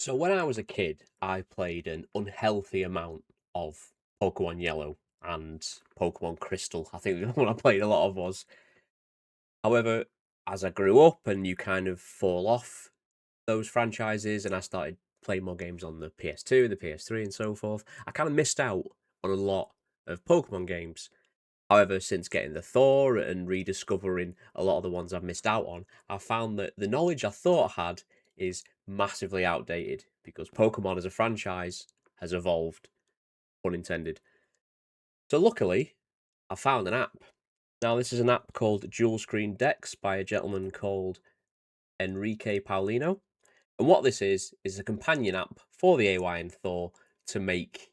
So when I was a kid, I played an unhealthy amount of Pokemon Yellow and Pokemon Crystal. I think the one I played a lot of was. However, as I grew up and you kind of fall off those franchises and I started playing more games on the PS2, the PS3 and so forth, I kind of missed out on a lot of Pokemon games. However, since getting the Thor and rediscovering a lot of the ones I've missed out on, I've found that the knowledge I thought I had is massively outdated because Pokemon as a franchise has evolved, pun intended. So luckily, I found an app. Now, this is an app called DualScreenDex by a gentleman called Enrique Paulino. And what this is a companion app for the AYN Thor to make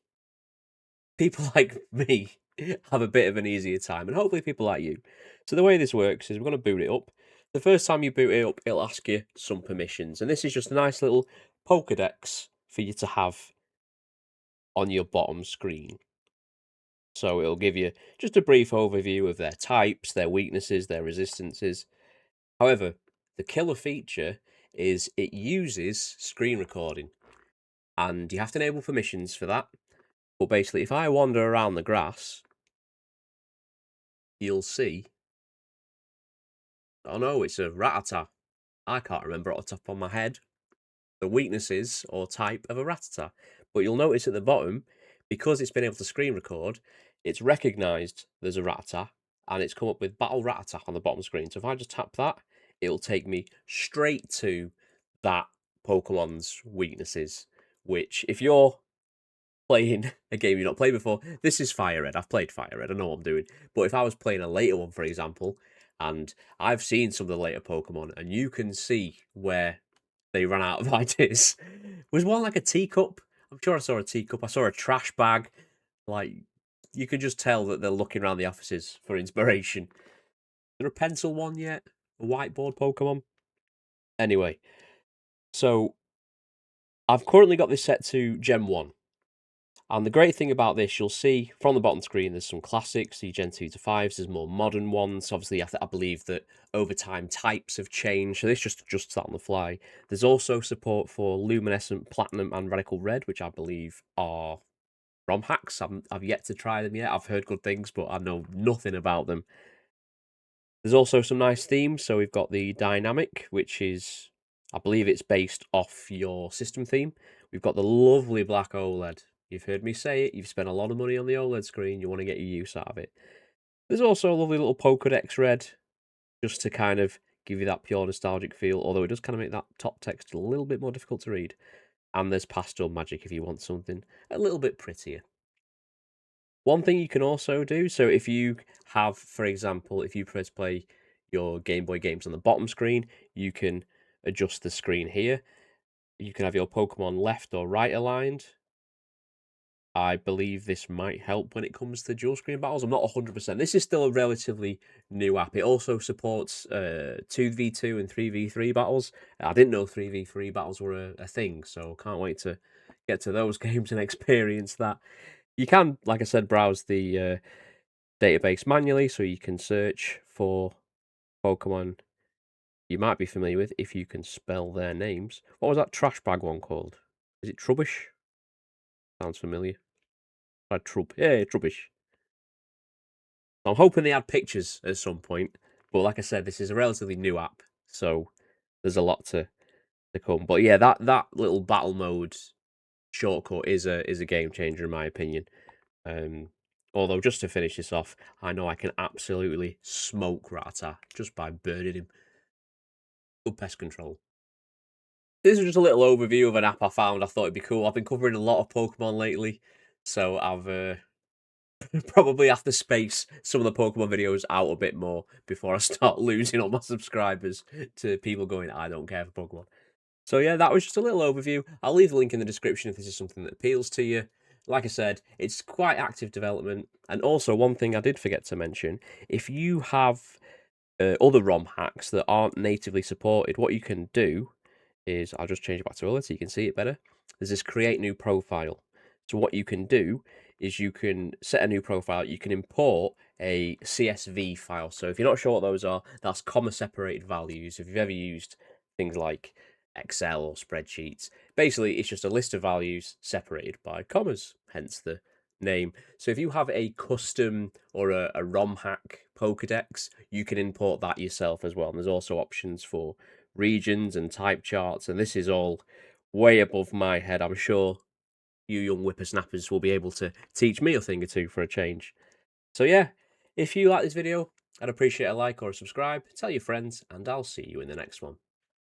people like me have a bit of an easier time, and hopefully people like you. So the way this works is we're going to boot it up. The first time you boot it up, it'll ask you some permissions, and this is just a nice little Pokédex for you to have on your bottom screen. So it'll give you just a brief overview of their types, their weaknesses, their resistances. However, the killer feature is it uses screen recording, and you have to enable permissions for that. But basically, if I wander around the grass, you'll see. Oh no, it's a Rattata. I can't remember off the top of my head the weaknesses or type of a Rattata. But you'll notice at the bottom, because it's been able to screen record, it's recognised there's a Rattata and it's come up with Battle Rattata on the bottom screen. So if I just tap that, it'll take me straight to that Pokemon's weaknesses. Which, if you're playing a game you've not played before, this is Fire Red. I've played Fire Red. I know what I'm doing. But if I was playing a later one, for example, and I've seen some of the later Pokemon, and you can see where they ran out of ideas. Was one like a teacup? I'm sure I saw a teacup. I saw a trash bag. Like, you can just tell that they're looking around the offices for inspiration. Is there a pencil one yet? A whiteboard Pokemon? Anyway, so I've currently got this set to Gen 1. And the great thing about this, you'll see from the bottom screen, there's some classics, the Gen 2 to 5s, there's more modern ones. Obviously, I believe that over time types have changed, so this just adjusts that on the fly. There's also support for Luminescent Platinum and Radical Red, which I believe are ROM hacks. I've yet to try them yet. I've heard good things, but I know nothing about them. There's also some nice themes. So we've got the Dynamic, which is, I believe it's based off your system theme. We've got the lovely black OLED. You've heard me say it. You've spent a lot of money on the OLED screen. You want to get your use out of it. There's also a lovely little Pokédex red, just to kind of give you that pure nostalgic feel, although it does kind of make that top text a little bit more difficult to read. And there's pastel magic if you want something a little bit prettier. One thing you can also do, so if you have, for example, if you press play your Game Boy games on the bottom screen, you can adjust the screen here. You can have your Pokemon left or right aligned. I believe this might help when it comes to dual screen battles. I'm not 100%. This is still a relatively new app. It also supports 2v2 and 3v3 battles. I didn't know 3v3 battles were a thing, so can't wait to get to those games and experience that. You can, like I said, browse the database manually, so you can search for Pokemon you might be familiar with if you can spell their names. What was that trash bag one called? Is it Trubbish? Sounds familiar. Yeah, Trubbish. I'm hoping they add pictures at some point, but like I said, this is a relatively new app, so there's a lot to come. But yeah, that little battle mode shortcut is a game changer in my opinion. Although, just to finish this off, I know I can absolutely smoke Rattata just by burning him. Good pest control. This is just a little overview of an app I found. I thought it'd be cool. I've been covering a lot of Pokemon lately, so I've probably have to space some of the Pokemon videos out a bit more before I start losing all my subscribers to people going, I don't care for Pokemon. So yeah, that was just a little overview. I'll leave the link in the description if this is something that appeals to you. Like I said, it's quite active development. And also, one thing I did forget to mention, if you have other ROM hacks that aren't natively supported, what you can do is, I'll just change it back to OLED so you can see it better. There's this create new profile. So what you can do is you can set a new profile. You can import a CSV file. So if you're not sure what those are, that's comma separated values. If you've ever used things like Excel or spreadsheets. Basically, it's just a list of values separated by commas, hence the name. So if you have a custom or a ROM hack Pokédex, you can import that yourself as well. And there's also options for regions and type charts. And this is all way above my head. I'm sure you young whippersnappers will be able to teach me a thing or two for a change. So yeah, if you like this video, I'd appreciate a like or a subscribe. Tell your friends, and I'll see you in the next one.